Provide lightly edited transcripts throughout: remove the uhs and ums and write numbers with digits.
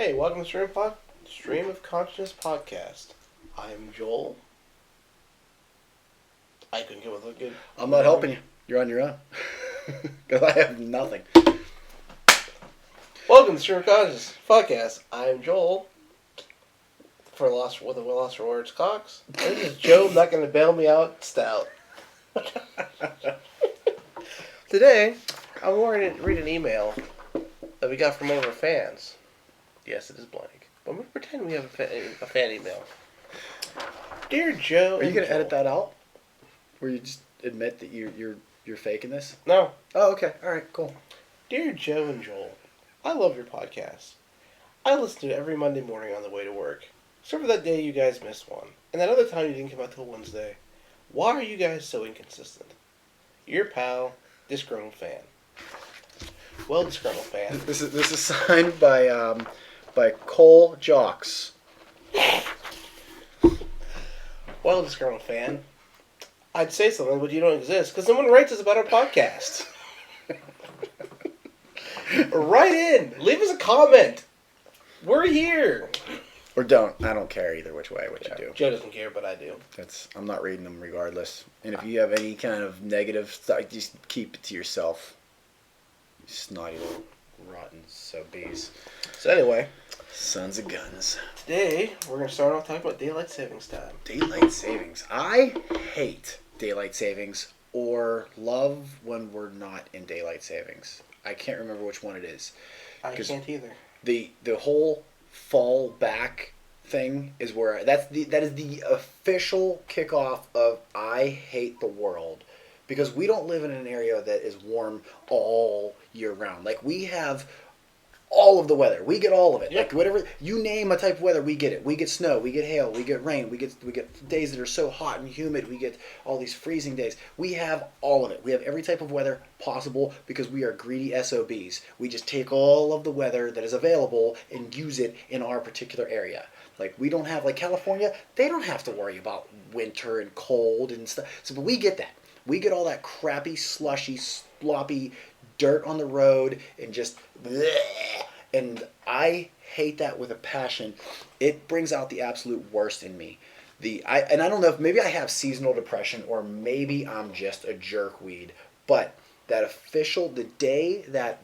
Hey, welcome to Stream of Consciousness podcast. I'm Joel. I couldn't come up with a good. I'm not helping you. You're on your own. Because I have nothing. Welcome to Stream of Consciousness podcast. I'm Joel. With a lost for words, Cox. This is Joe. Not going to bail me out. Stout. Today, I'm going to read an email that we got from one of our fans. Yes, it is blank. But we'll pretend we have a fan email. Dear Joe. Are you going to edit that out? Where you just admit that you're faking this? No. Oh, okay. All right, cool. Dear Joe and Joel, I love your podcast. I listen to it every Monday morning on the way to work. Except for that day you guys missed one. And that other time you didn't come out till Wednesday. Why are you guys so inconsistent? Your pal, Disgruntled Fan. Well, Disgruntled Fan. This is signed by Cole Jocks. Well, Disgruntled Fan. I'd say something, but you don't exist because someone writes us about our podcast. Write in. Leave us a comment. We're here. Or don't. I don't care either which way what you do. Joe doesn't care, but I do. I'm not reading them regardless. And if you have any kind of negative stuff, just keep it to yourself. You snotty little rotten bees. So anyway. Sons of guns. Today, we're going to start off talking about daylight savings time. Daylight savings. I hate daylight savings or love when we're not in daylight savings. I can't remember which one it is. I can't either. The whole fall back thing is where that is the official kickoff of I hate the world, because we don't live in an area that is warm all year round. Like, we have all of the weather. We get all of it. Yep. Like, whatever you name a type of weather, we get it. We get snow, we get hail, we get rain, we get days that are so hot and humid, we get all these freezing days. We have all of it. We have every type of weather possible because we are greedy SOBs. We just take all of the weather that is available and use it in our particular area. Like, we don't have, like California, they don't have to worry about winter and cold and stuff. So, but we get that. We get all that crappy, slushy, sloppy dirt on the road and just bleh. And I hate that with a passion. It brings out the absolute worst in me. I don't know if maybe I have seasonal depression or maybe I'm just a jerkweed, but the day that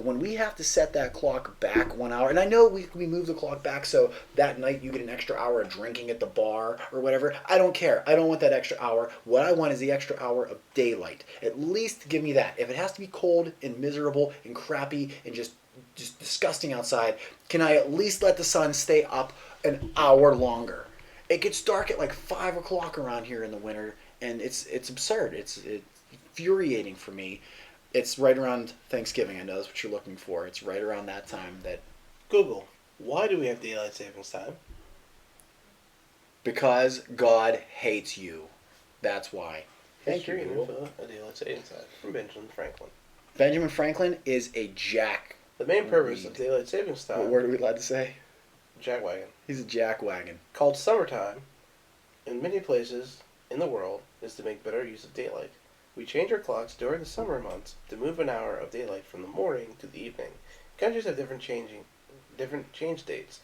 when we have to set that clock back 1 hour, and I know we move the clock back so that night you get an extra hour of drinking at the bar or whatever. I don't care. I don't want that extra hour. What I want is the extra hour of daylight. At least give me that. If it has to be cold and miserable and crappy and just disgusting outside, can I at least let the sun stay up an hour longer? It gets dark at like 5 o'clock around here in the winter, and it's absurd. It's infuriating for me. It's right around Thanksgiving. I know that's what you're looking for. It's right around that time that... Google, why do we have daylight savings time? Because God hates you. That's why. Thank History you, and Google. info of daylight savings time from Benjamin Franklin. Benjamin Franklin is a jack. The main purpose of daylight savings time... What word are we allowed to say? Jackwagon. He's a jackwagon. Called summertime, in many places in the world, is to make better use of daylight. We change our clocks during the summer months to move an hour of daylight from the morning to the evening. Countries have different change dates.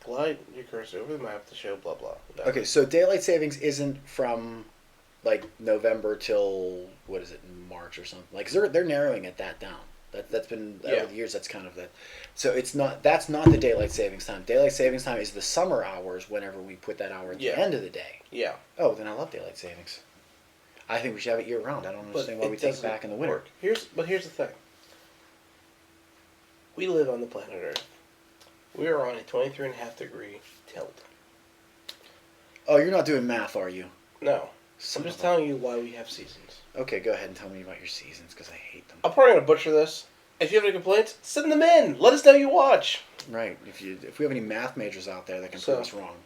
Glide your cursor over the map to show blah blah. Blah. Okay, so daylight savings isn't from like November till what is it, March or something? Like, 'cause they're narrowing it down. That's been over the years. That's kind of that. So that's not the daylight savings time. Daylight savings time is the summer hours. Whenever we put that hour at the end of the day. Yeah. Oh, then I love daylight savings. I think we should have it year round. I don't understand why we take it back in the winter. Here's the thing. We live on the planet Earth. We are on a 23.5 degree tilt. Oh, you're not doing math, are you? No. I'm just telling you why we have seasons. Okay, go ahead and tell me about your seasons, because I hate them. I'm probably going to butcher this. If you have any complaints, send them in. Let us know you watch. Right. If we have any math majors out there that can prove us wrong.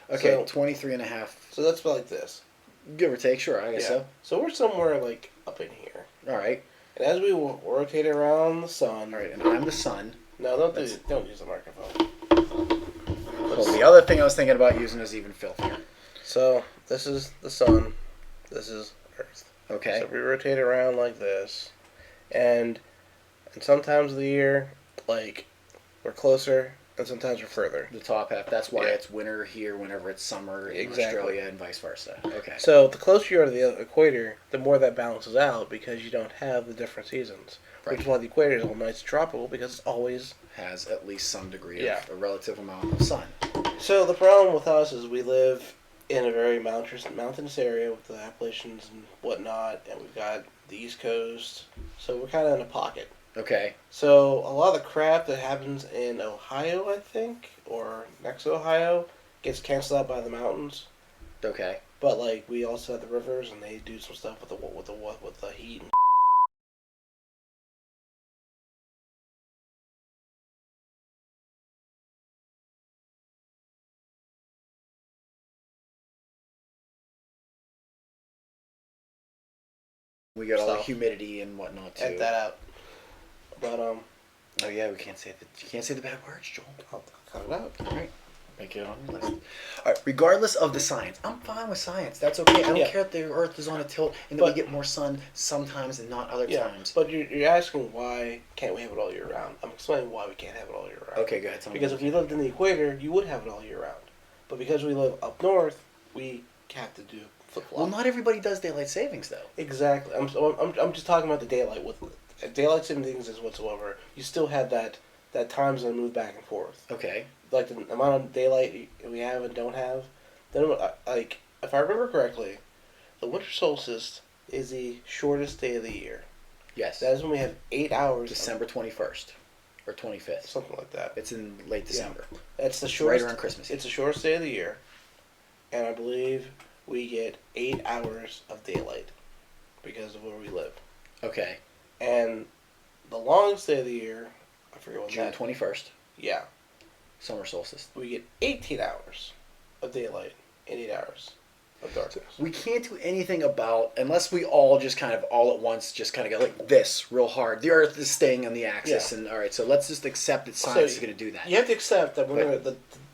Okay, so, 23.5. So that's about like this. Give or take, sure, I guess so. So we're somewhere like up in here. All right. And as we rotate around the sun. All right, and I'm the sun. No, don't use the microphone. Well, the other thing I was thinking about using is even filthier. So this is the sun. This is Earth. Okay. So we rotate around like this, and sometimes of the year, like, we're closer and sometimes we're further. The top half. That's why Yeah. it's winter here whenever it's summer in Exactly. Australia and vice versa. Okay. So the closer you are to the equator, the more that balances out because you don't have the different seasons. Right. Which is why the equator is all nice and tropical because it's always. Has at least some degree Yeah. of a relative amount of sun. So the problem with us is we live in a very mountainous area with the Appalachians and whatnot, and we've got the East Coast, so we're kind of in a pocket. Okay. So a lot of the crap that happens in Ohio, I think, or next to Ohio, gets canceled out by the mountains. Okay. But like we also have the rivers, and they do some stuff with the heat. And We got all the Stuff. humidity and whatnot too. edit that out. But Oh yeah, we can't say you can't say the bad words, Joel. I'll cut it out. All right. Make it on your list. All right. Regardless of the science, I'm fine with science. That's okay. I don't Yeah. care if the Earth is on a tilt and that we But- get more sun sometimes and not other Yeah, times. but you're asking why can't we have it all year round? I'm explaining why we can't have it all year round. Okay, go ahead. Tell me Because more. if we lived in the equator, you would have it all year round. But because we live up north, we have to do flip flop. Well, not everybody does daylight savings though. Exactly. I'm just talking about the daylight. With daylight savings is whatsoever, you still have that time zone move back and forth. Okay. Like the amount of daylight we have and don't have. Then like if I remember correctly, the winter solstice is the shortest day of the year. Yes. That is when we have 8 hours. December 21st or 25th. Something like that. It's in late December. That's the Right shortest. around Christmas. It's the shortest day of the year, and I believe we get 8 hours of daylight because of where we live. Okay. And the longest day of the year, I forget what June that. 21st. Yeah, Summer solstice. we get 18 hours of daylight and 8 hours of darkness. We can't do anything about unless we all just kind of all at once just kind of go like this real hard. The Earth is staying on the axis, Yeah. and all right, so let's just accept that science is So going to do that. You have to accept that we're But-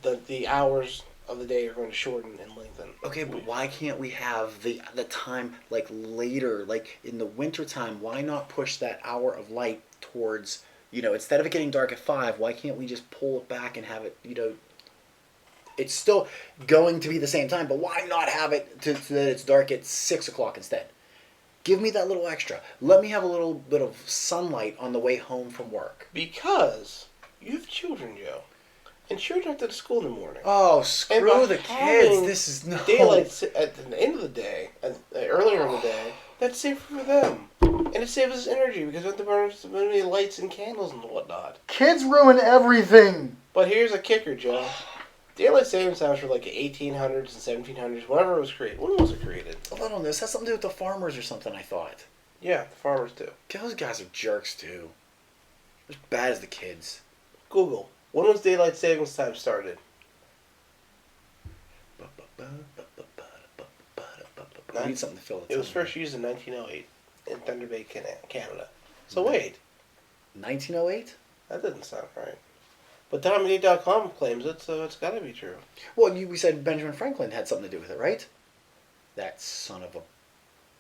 gonna, the hours of the day are going to shorten and lengthen. Okay, but why can't we have the time like later, like in the winter time? Why not push that hour of light towards, instead of it getting dark at 5, why can't we just pull it back and have it, it's still going to be the same time, but why not have it so that it's dark at 6 o'clock instead? Give me that little extra. Let me have a little bit of sunlight on the way home from work. Because you have children, Joe, and children have to go to school in the morning. Oh, And screw by the kids. having This is no. Daylight at the end of the day, earlier in the day, that's safer for them. And it saves us energy because we don't have to burn so many lights and candles and whatnot. Kids ruin everything. But here's a kicker, Joe. Daylight savings times were like the 1800s and 1700s, whenever it was created. When was it created? Hold on, this has something to do with the farmers or something, I thought. Yeah, the farmers do. Those guys are jerks, too. They're as bad as the kids. Google. When was daylight savings time started? We need something to fill the It was time. first used in 1908 in Thunder Bay, Canada. So wait, 1908? that doesn't sound right. But TimeDate.com claims it, so it's got to be true. Well, we said Benjamin Franklin had something to do with it, right? That son of a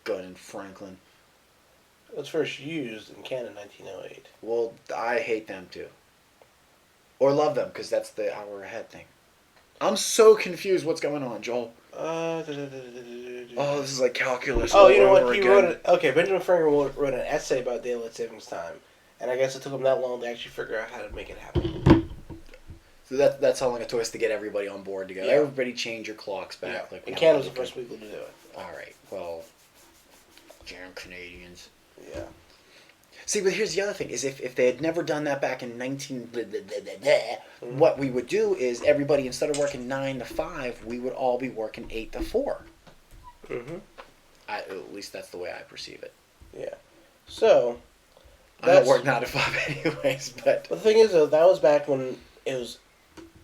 gun in Franklin. It was first used in Canada in 1908. Well, I hate them, too. Or love them, because that's the hour ahead thing. I'm so confused what's going on, Joel. Oh, this is like calculus. Oh, all you know over what? He again. wrote it. Okay, Benjamin Franklin wrote an essay about daylight savings time, and I guess it took him that long to actually figure out how to make it happen. So that's how long it took us to get everybody on board to go. Yeah. Everybody change your clocks back. Yeah. Like And we Canada's the have first people to do it. All right. Well, damn Canadians. Yeah. See, but here's the other thing: is if they had never done that back in 19, what we would do is everybody instead of working 9 to 5, we would all be working 8 to 4. Mm-hmm. At least that's the way I perceive it. Yeah. So. I don't work 9 to 5 anyways, but The thing is, though, that was back when it was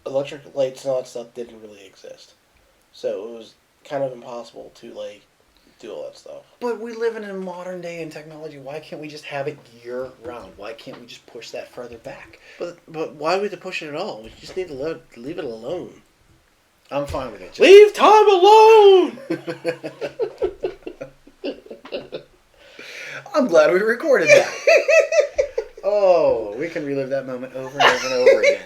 electric lights and all that stuff didn't really exist. So it was kind of impossible to do all that stuff. But we live in a modern day in technology. Why can't we just have it year round? Why can't we just push that further back? But why do we have to push it at all? We just need to leave it alone. I'm fine with it. Leave time alone. I'm glad we recorded that. Oh, we can relive that moment over and over and over again.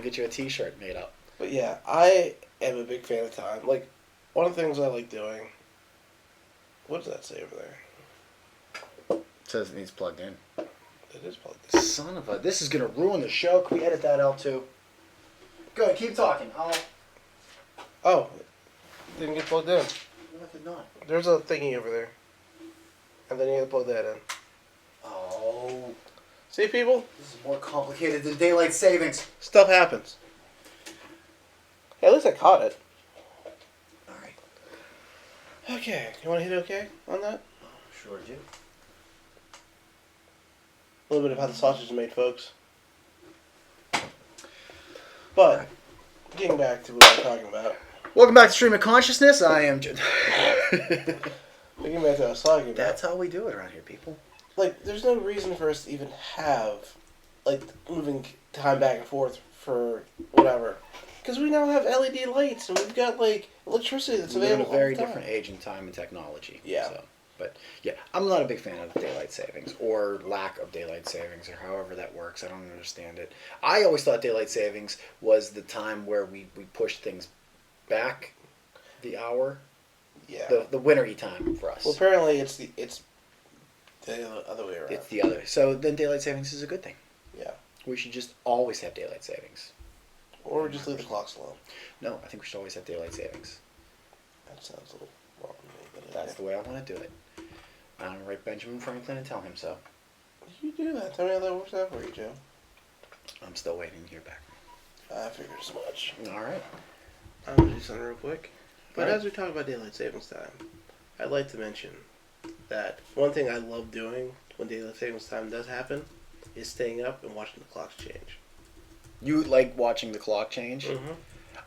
get you a T-shirt made up. But yeah, I am a big fan of time. Like, one of the things I like doing. What does that say over there? It says it needs plugged in. It is plugged in. Son of a... This is going to ruin the show. Can we edit that out too? Go ahead, keep talking. Oh, it didn't get plugged in. What did not? There's a thingy over there. And then you gotta plug that in. Oh. See, people? This is more complicated than daylight savings. Stuff happens. Hey, at least I caught it. Alright. Okay, you wanna hit okay on that? Sure do. A little bit of how the sausage is made, folks. But, getting back to what we were talking about. Welcome back to Stream of Consciousness. I am... Getting back to what I was talking about. That's how we do it around here, people. Like, there's no reason for us to even have, like, moving time back and forth for whatever. Because we now have LED lights, and we've got, like, electricity that's We live in available a very all the time. different age and time and technology. Yeah. So, but, yeah, I'm not a big fan of daylight savings, or lack of daylight savings, or however that works. I don't understand it. I always thought daylight savings was the time where we pushed things back the hour. Yeah. The wintery time for us. Well, apparently it's the other way around. It's the other. So then daylight savings is a good thing. Yeah. We should just always have daylight savings. Or just leave the clocks alone. No, I think we should always have daylight savings. That sounds a little wrong to me. But That's the way I want to do it. I'm going to write Benjamin Franklin and tell him so. You do that. Tell me how that works out for you, Joe. I'm still waiting to hear back. I figured as much. All right. I'm going to do something real quick. But Alright. as we talk about daylight savings time, I'd like to mention that one thing I love doing when daylight savings time does happen is staying up and watching the clocks change. You like watching the clock change? Mm-hmm.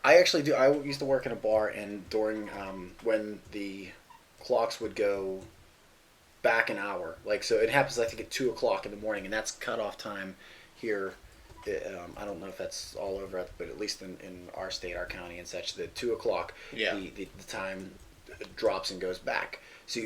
I actually do. I used to work in a bar, and during when the clocks would go back an hour, like, so it happens I think at 2 o'clock in the morning, and that's cutoff time here. I don't know if that's all over, but at least in our state, our county and such, that 2 o'clock, Yeah. the time drops and goes back. So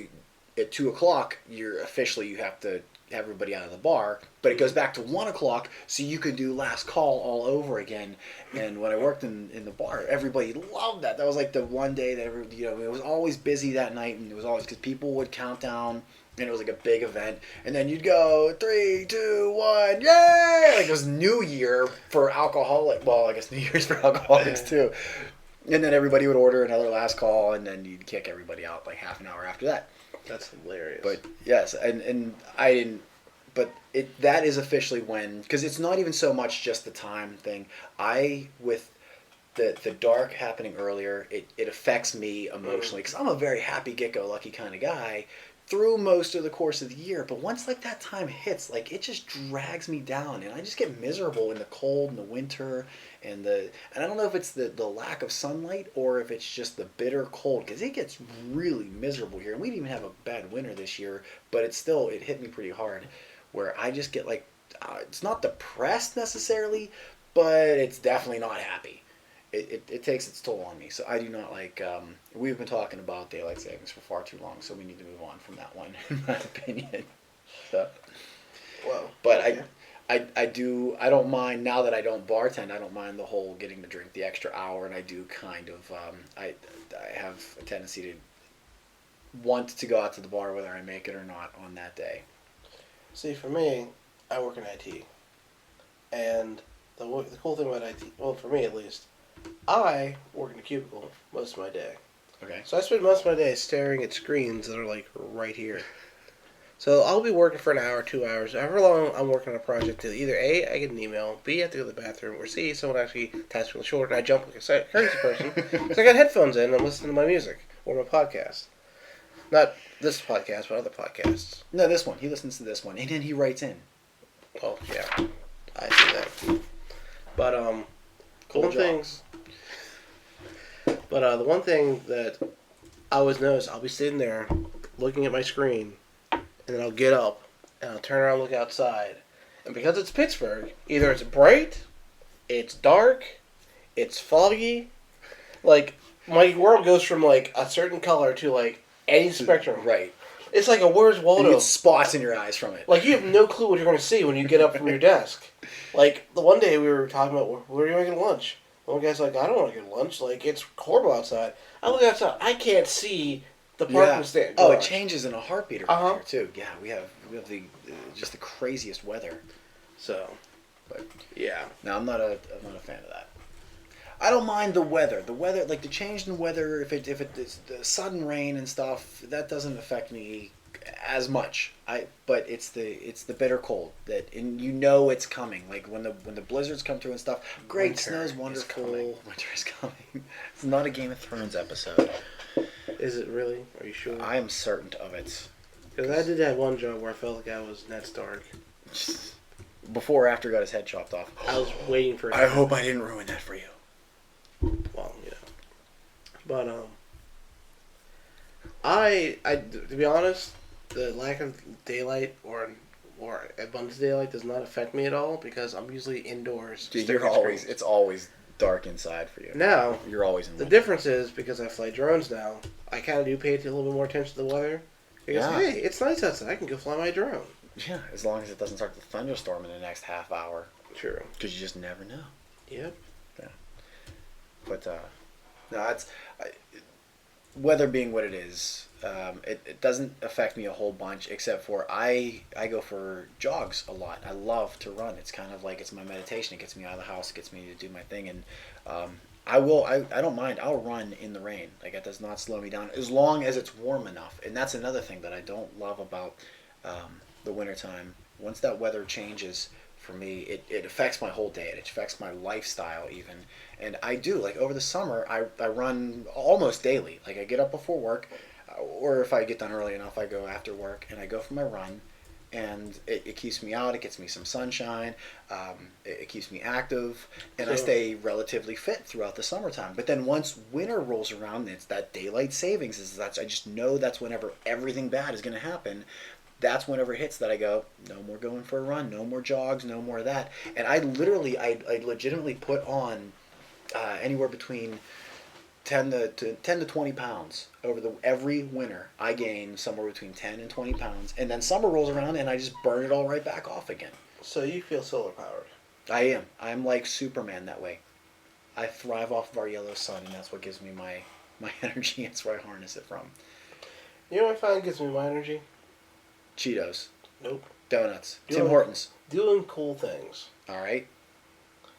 at 2 o'clock, you have to have everybody out of the bar, but it goes back to 1 o'clock, so you could do last call all over again. And when I worked in the bar, everybody loved that. That was like the one day that it was always busy that night, and it was always because people would count down. And it was like a big event. And then you'd go, 3, 2, 1, yay! Like it was New Year for alcoholic. Well, I guess New Year's for alcoholics too. And then everybody would order another last call, and then you'd kick everybody out like half an hour after that. That's hilarious. But yes, and I didn't. But that is officially when, because it's not even so much just the time thing. With the dark happening earlier, it affects me emotionally because I'm a very happy, get-go-lucky kind of guy through most of the course of the year, but once like that time hits, like it just drags me down, and I just get miserable in the cold and the winter, and I don't know if it's the lack of sunlight or if it's just the bitter cold, because it gets really miserable here, and we didn't even have a bad winter this year, but it hit me pretty hard, where I just get like, it's not depressed necessarily, but it's definitely not happy. It takes its toll on me, so I do not like. We've been talking about daylight savings for far too long, so we need to move on from that one, in my opinion. So, well, but okay. I don't mind now that I don't bartend. I don't mind the whole getting to drink the extra hour, and I do kind of. I have a tendency to want to go out to the bar whether I make it or not on that day. See, for me, I work in IT, and the cool thing about IT, well, for me at least, I work in a cubicle most of my day. Okay. So I spend most of my day staring at screens that are like right here. So I'll be working for an hour, 2 hours, however long I'm working on a project. Till either A, I get an email, B, I have to go to the bathroom, or C, someone actually taps me on the shoulder and I jump like a crazy person because I got headphones in and I'm listening to my music or my podcast. Not this podcast, but other podcasts. No, this one. He listens to this one, and then he writes in. Oh yeah, I see that. But Cool one job. things. But the one thing that I always notice, I'll be sitting there looking at my screen, and then I'll get up and I'll turn around and look outside, and because it's Pittsburgh, either it's bright, it's dark, it's foggy, like my world goes from like a certain color to like any spectrum. Right. It's like a Where's And Waldo? you get spots in your eyes from it. Like, you have no clue what you're going to see when you get up from your desk. Like, the one day we were talking about, where are you making lunch? One guy's like, I don't want to get lunch. Like, it's horrible outside. I look outside. I can't see the parking stand. Oh, it garage. changes in a heartbeat around here too. Yeah, we have the just the craziest weather. So, But yeah. no, I'm not a fan of that. I don't mind the weather. The weather, like the change in weather, if it's the sudden rain and stuff, that doesn't affect me as much. But it's the bitter cold that, and you know it's coming. Like when the blizzards come through and stuff. Great, Winter snow's is wonderful. coming. Winter is coming. It's not a Game of Thrones episode. Is it really? Are you sure? I am certain of it. Because I did that one job where I felt like I was Ned Stark. Before or after got his head chopped off. I was waiting for it. I hope I didn't ruin that for you. Well, yeah. But, I to be honest, the lack of daylight or abundance of daylight does not affect me at all because I'm usually indoors. Dude, staring you're at always, screens. it's always dark inside for you. Now, You're always in the winter. difference is because I fly drones now, I kind of do pay a little bit more attention to the weather. Because, Yeah. hey, it's nice outside. I can go fly my drone. Yeah, as long as it doesn't start to thunderstorm in the next half hour. True. Because you just never know. Yep. But, no, weather being what it is, it doesn't affect me a whole bunch except for I go for jogs a lot. I love to run. It's kind of like it's my meditation. It gets me out of the house. It gets me to do my thing. And I don't mind. I'll run in the rain. Like, it does not slow me down as long as it's warm enough. And that's another thing that I don't love about the wintertime. Once that weather changes, for me, it affects my whole day. It affects my lifestyle even. And I do, like over the summer, I run almost daily. Like I get up before work, or if I get done early enough, I go after work and I go for my run. And it keeps me out, it gets me some sunshine, it keeps me active, and I So- stay relatively fit throughout the summertime. But then once winter rolls around, it's that daylight savings. I just know that's whenever everything bad is going to happen. That's whenever it hits that I go, no more going for a run, no more jogs, no more of that. And I legitimately put on anywhere between 10 to 20 pounds over every winter. I gain somewhere between 10 and 20 pounds. And then summer rolls around and I just burn it all right back off again. So you feel solar powered. I am. I'm like Superman that way. I thrive off of our yellow sun, and that's what gives me my energy. That's where I harness it from. You know what I find gives me my energy? Cheetos. Nope. Donuts. You Tim know- Hortons. Doing cool things. All right.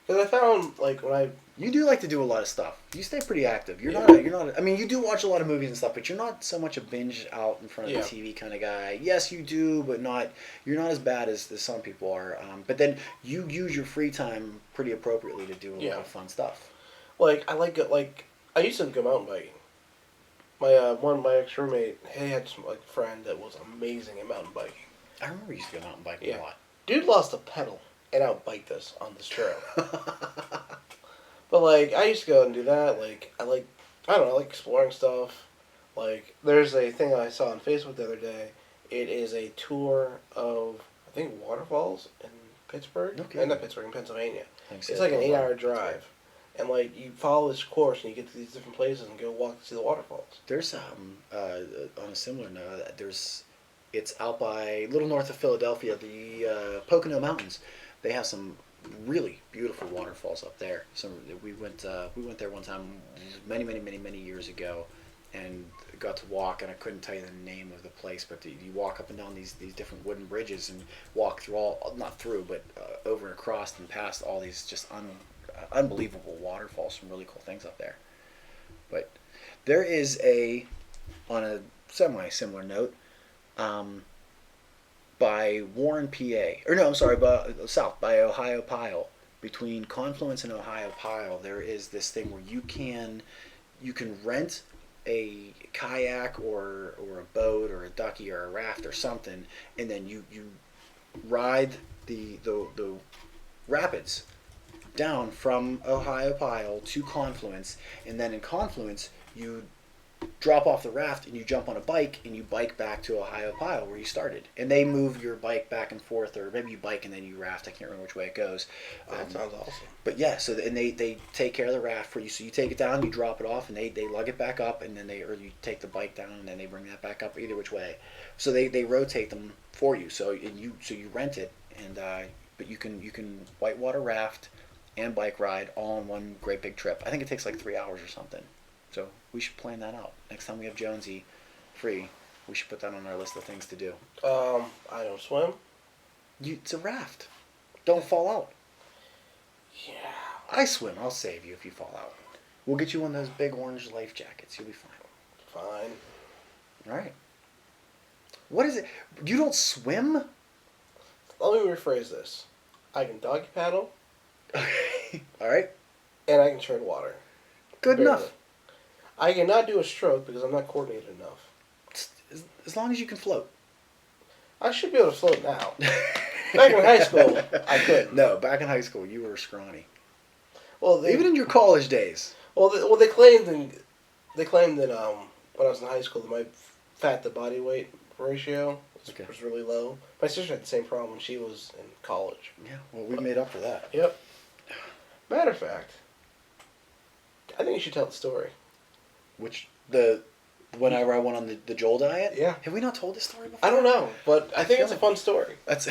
Because I found, like, when I... You do like to do a lot of stuff. You stay pretty active. You're Yeah. not. I mean, you do watch a lot of movies and stuff, but you're not so much a binge out in front of Yeah. the TV kind of guy. Yes, you do, but not. You're not as bad as some people are. But then you use your free time pretty appropriately to do a Yeah. lot of fun stuff. Like, I used to go mountain biking. My ex-roommate, he had some, like, friend that was amazing at mountain biking. I remember you used to go mountain biking Yeah. a lot. Dude lost a pedal and outbiked us on this trail. But, like, I used to go and do that. Like, I don't know, I like exploring stuff. Like, there's a thing I saw on Facebook the other day. It is a tour of, I think, waterfalls in Pittsburgh. Okay. Not Pittsburgh, in Pennsylvania. Thanks, It's yeah, like an go 8-hour on. drive. And, like, you follow this course and you get to these different places and go walk to see the waterfalls. There's on a similar note, it's out by a little north of Philadelphia, the Pocono Mountains. They have some really beautiful waterfalls up there. We went there one time many years ago, and got to walk. And I couldn't tell you the name of the place, but you walk up and down these different wooden bridges and walk through over and across and past all these just unbelievable waterfalls. Some really cool things up there. But there is on a semi-similar note, by Warren, PA, or no, I'm sorry, by Ohio Pile, between Confluence and Ohio Pile, there is this thing where you can rent a kayak or a boat or a ducky or a raft or something, and then you ride the rapids down from Ohio Pile to Confluence, and then in Confluence you drop off the raft and you jump on a bike and you bike back to Ohiopyle where you started. And they move your bike back and forth, or maybe you bike and then you raft. I can't remember which way it goes. That sounds awesome. But yeah, so and they take care of the raft for you. So you take it down, you drop it off, and they lug it back up, and then or you take the bike down and then they bring that back up, either which way. So they rotate them for you. So you rent it, and but you can whitewater raft and bike ride all in one great big trip. I think it takes like 3 hours or something. So we should plan that out. Next time we have Jonesy free, we should put that on our list of things to do. I don't swim. It's a raft. Don't fall out. Yeah. I swim. I'll save you if you fall out. We'll get you one of those big orange life jackets. You'll be fine. Fine. All right. What is it? You don't swim? Let me rephrase this. I can doggy paddle. Okay. All right. And I can tread water. Good Barely. enough. I cannot do a stroke because I'm not coordinated enough. As long as you can float. I should be able to float now. Back in high school, I couldn't. No, back in high school, you were scrawny. Well, Even in your college days. They claimed that when I was in high school that my fat to body weight ratio was really low. My sister had the same problem when she was in college. Yeah, well, we made up for that. Yep. Matter of fact, I think you should tell the story. Which, when I went on the Joel diet? Yeah. Have we not told this story before? I don't know, but I think it's a fun story. That's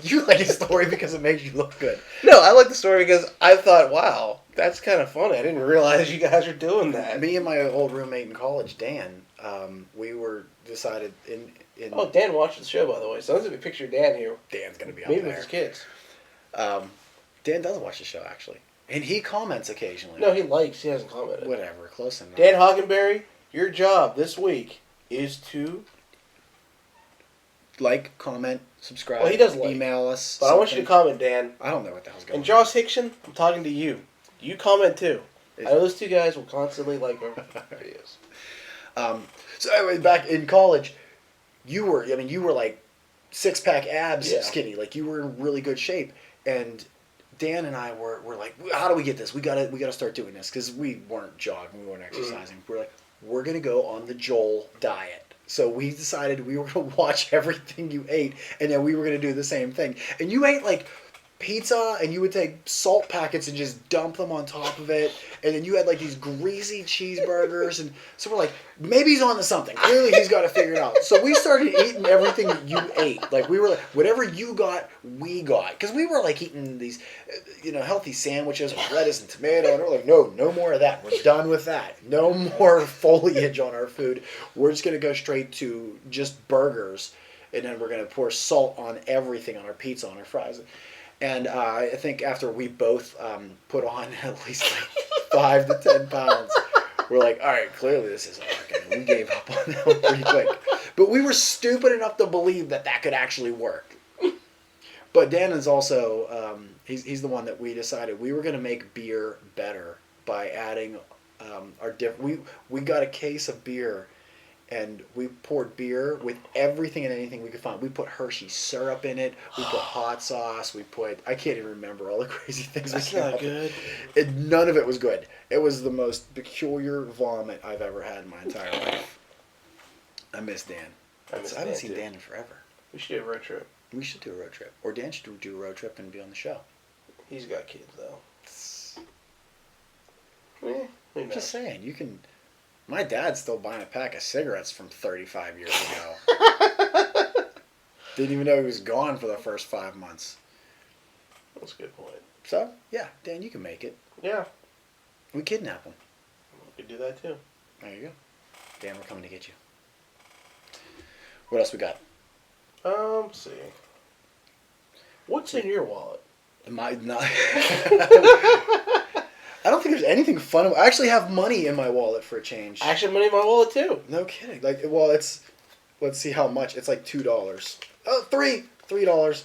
you like a story because it makes you look good. No, I like the story because I thought, wow, that's kind of funny. I didn't realize you guys are doing that. Me and my old roommate in college, Dan, we were decided in. Oh, Dan watched the show, by the way. So there's a picture of Dan here. Dan's gonna be up Maybe there. with his kids. Dan does watch the show actually, and he comments occasionally. No, he likes. He hasn't commented. Whatever, close enough. Dan Hockenberry, your job this week is to... Like, comment, subscribe, Well, he does like. email us. But I want you to comment, Dan. I don't know what the hell's going on. And Josh Hickson, I'm talking to you. You comment too. I know those two guys will constantly like our videos. So anyway, back in college, you were like 6-pack abs skinny. Like you were in really good shape. And Dan and I were like, how do we get this? We gotta start doing this because we weren't jogging, we weren't exercising. We're like, we're gonna go on the Joel diet. So we decided we were gonna watch everything you ate, and then we were gonna do the same thing. And you ate like pizza, and you would take salt packets and just dump them on top of it, and then you had like these greasy cheeseburgers, and so we're like, maybe he's on to something. Clearly he's got to figure it out. So we started eating everything that you ate. Like we were like, whatever you got, we got, because we were like eating these, healthy sandwiches with lettuce and tomato, and we're like, no more of that. We're done with that. No more foliage on our food. We're just gonna go straight to just burgers, and then we're gonna pour salt on everything, on our pizza, on our fries. And I think after we both put on at least like 5 to 10 pounds, we're like, all right, clearly this isn't working. We gave up on that one pretty quick. But we were stupid enough to believe that could actually work. But Dan is also, he's the one that we decided we were going to make beer better by adding we got a case of beer. And we poured beer with everything and anything we could find. We put Hershey syrup in it. We put hot sauce. I can't even remember all the crazy things. That's not good. None of it was good. It was the most peculiar vomit I've ever had in my entire life. I miss Dan. I haven't seen Dan in forever. We should do a road trip. We should do a road trip. Or Dan should do a road trip and be on the show. He's got kids, though. Just saying, you can... My dad's still buying a pack of cigarettes from 35 years ago. Didn't even know he was gone for the first 5 months. That's a good point. So, yeah, Dan, you can make it. Yeah. We kidnap him. We could do that, too. There you go. Dan, we're coming to get you. What else we got? Let's see. What's in your wallet? I don't think there's anything fun. I actually have money in my wallet for a change. I actually have money in my wallet, too. No kidding. Let's see how much. It's like $2. Oh, $3.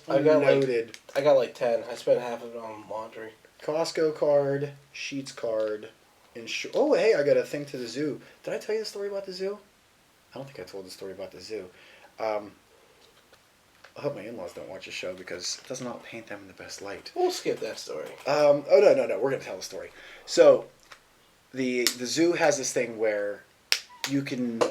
Loaded. I got like 10. I spent half of it on laundry. Costco card, Sheetz card, oh, hey, I got a thing to the zoo. Did I tell you the story about the zoo? I don't think I told the story about the zoo. I hope my in-laws don't watch the show because it does not paint them in the best light. We'll skip that story. No. We're going to tell the story. So, the zoo has this thing where you can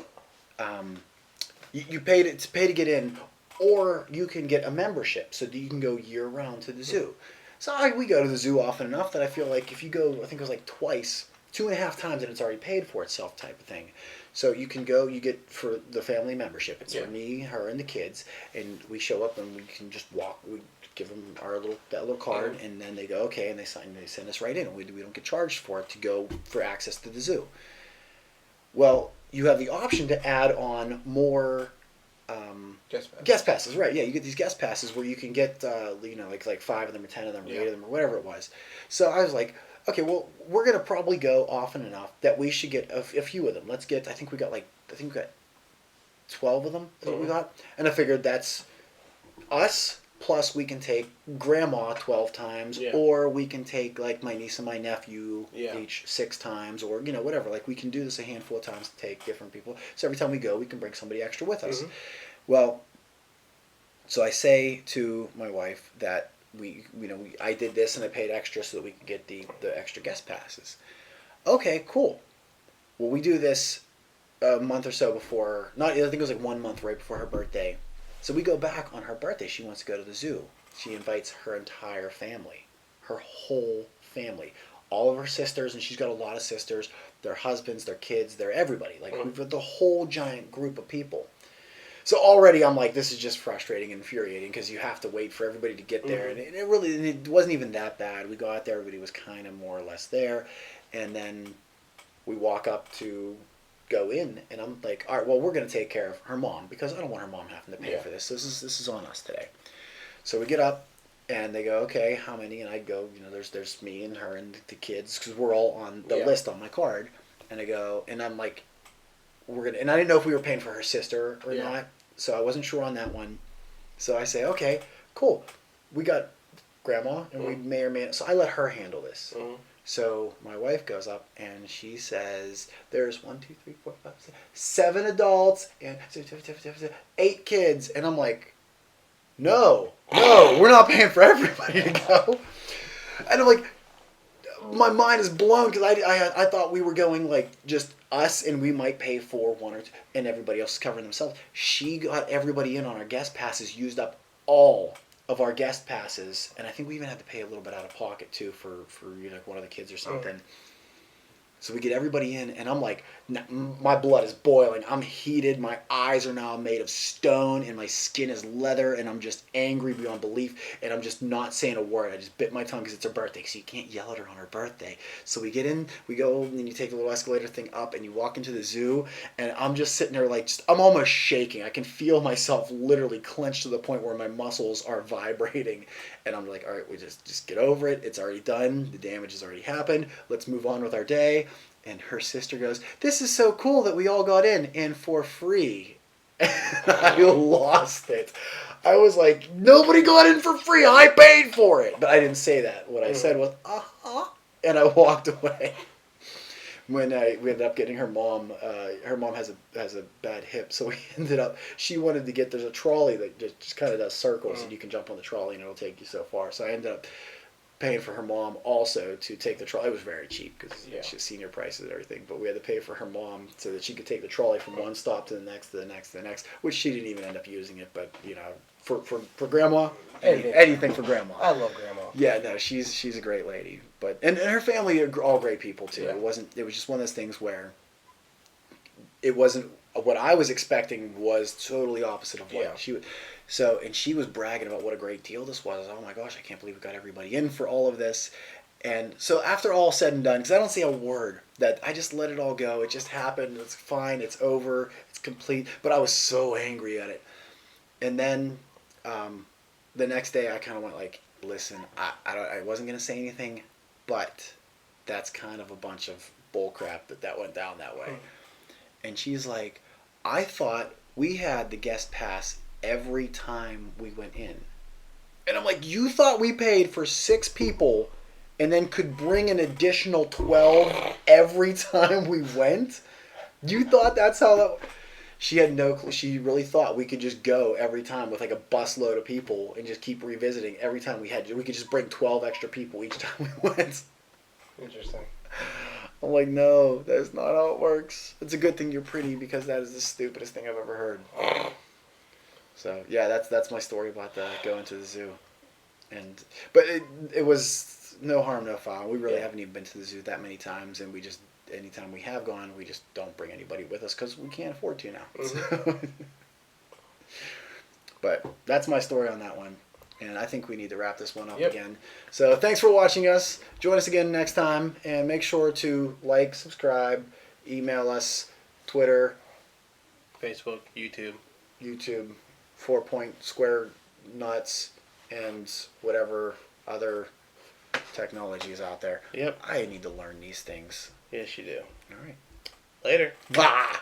you pay to get in, or you can get a membership so that you can go year round to the zoo. So we go to the zoo often enough that I feel like if you go, I think it was like twice, 2.5 times, and it's already paid for itself type of thing. So you can go, you get for the family membership. It's for me, her, and the kids, and we show up and we can just walk. We give them that little card, and then they go okay, and they send us right in. We don't get charged for it to go for access to the zoo. Well, you have the option to add on more guest passes, right? Yeah, you get these guest passes where you can get like 5 of them or 10 of them or 8 of them or whatever it was. So I was like, okay, well, we're gonna probably go often enough that we should get a few of them. Let's get. I think we got 12 of them. Is what we got, and I figured that's us. Plus, we can take grandma 12 times, or we can take like my niece and my nephew each 6 times, or whatever. Like we can do this a handful of times to take different people. So every time we go, we can bring somebody extra with us. Well, so I say to my wife that I did this and I paid extra so that we could get the extra guest passes. Okay, cool. Well, we do this a month or so before. I think it was like 1 month right before her birthday. So we go back on her birthday. She wants to go to the zoo. She invites her entire family, her whole family, all of her sisters, and she's got a lot of sisters, their husbands, their kids, they're everybody. Like we've got the whole giant group of people. So already I'm like, this is just frustrating and infuriating because you have to wait for everybody to get there, and it wasn't even that bad. We got there, everybody was kind of more or less there, and then we walk up to go in, and I'm like, all right, well, we're going to take care of her mom because I don't want her mom having to pay for this. So this is on us today. So we get up, and they go, okay, how many? And I go, there's me and her and the kids because we're all on the list on my card. And I go, and I'm like, and I didn't know if we were paying for her sister or not, so I wasn't sure on that one. So I say, okay, cool. We got grandma, and we may or may not. So I let her handle this. So my wife goes up and she says, "There's 1, 2, 3, 4, 5, 6, 7 adults and 8 kids," and I'm like, "No, we're not paying for everybody to go." And I'm like, my mind is blown because I thought we were going like just us and we might pay for 1 or 2, and everybody else is covering themselves. She got everybody in on our guest passes, used up all of our guest passes, and I think we even had to pay a little bit out of pocket too for one of the kids or something. So we get everybody in, and I'm like, my blood is boiling. I'm heated. My eyes are now made of stone, and my skin is leather, and I'm just angry beyond belief, and I'm just not saying a word. I just bit my tongue because it's her birthday, so you can't yell at her on her birthday. So we get in, we go, and then you take the little escalator thing up, and you walk into the zoo, and I'm just sitting there like, I'm almost shaking. I can feel myself literally clenched to the point where my muscles are vibrating, and I'm like, all right, we just get over it. It's already done. The damage has already happened. Let's move on with our day. And her sister goes, "This is so cool that we all got in and for free." And I lost it. I was like, nobody got in for free. I paid for it. But I didn't say that. What I said was, and I walked away. When we ended up getting her mom has a bad hip, so we ended up, she wanted to get, there's a trolley that just kind of does circles, and you can jump on the trolley and it'll take you so far. So I ended up paying for her mom also to take the trolley. It was very cheap because she's senior prices and everything, but we had to pay for her mom so that she could take the trolley from one stop to the next, to the next, to the next, which she didn't even end up using it, but for grandma, anything for grandma. I love grandma. Yeah, no, she's a great lady, but and her family are all great people too. It was just one of those things where it wasn't what I was expecting, was totally opposite of what she would. So, and she was bragging about what a great deal this was. Oh my gosh, I can't believe we got everybody in for all of this. And so after all said and done, because I don't say a word, that I just let it all go. It just happened. It's fine. It's over. It's complete. But I was so angry at it. And then the next day I kind of went like, listen, I wasn't going to say anything, but that's kind of a bunch of bullcrap that went down that way. And she's like, I thought we had the guest pass every time we went in. And I'm like, you thought we paid for 6 people and then could bring an additional 12 every time we went? You thought that's how that... She had no clue. She really thought we could just go every time with like a busload of people and just keep revisiting every time we could just bring 12 extra people each time we went. Interesting. I'm like, no, that's not how it works. It's a good thing you're pretty because that is the stupidest thing I've ever heard. So yeah, that's my story about going to the zoo, but it was no harm, no foul. We really haven't even been to the zoo that many times, and we just anytime we have gone, we just don't bring anybody with us because we can't afford to now. Mm-hmm. But that's my story on that one. And I think we need to wrap this one up Yep. again. So thanks for watching us. Join us again next time. And make sure to like, subscribe, email us, Twitter, Facebook, YouTube, 4-point square nuts, and whatever other technology is out there. Yep. I need to learn these things. Yes, you do. All right. Later. Bah!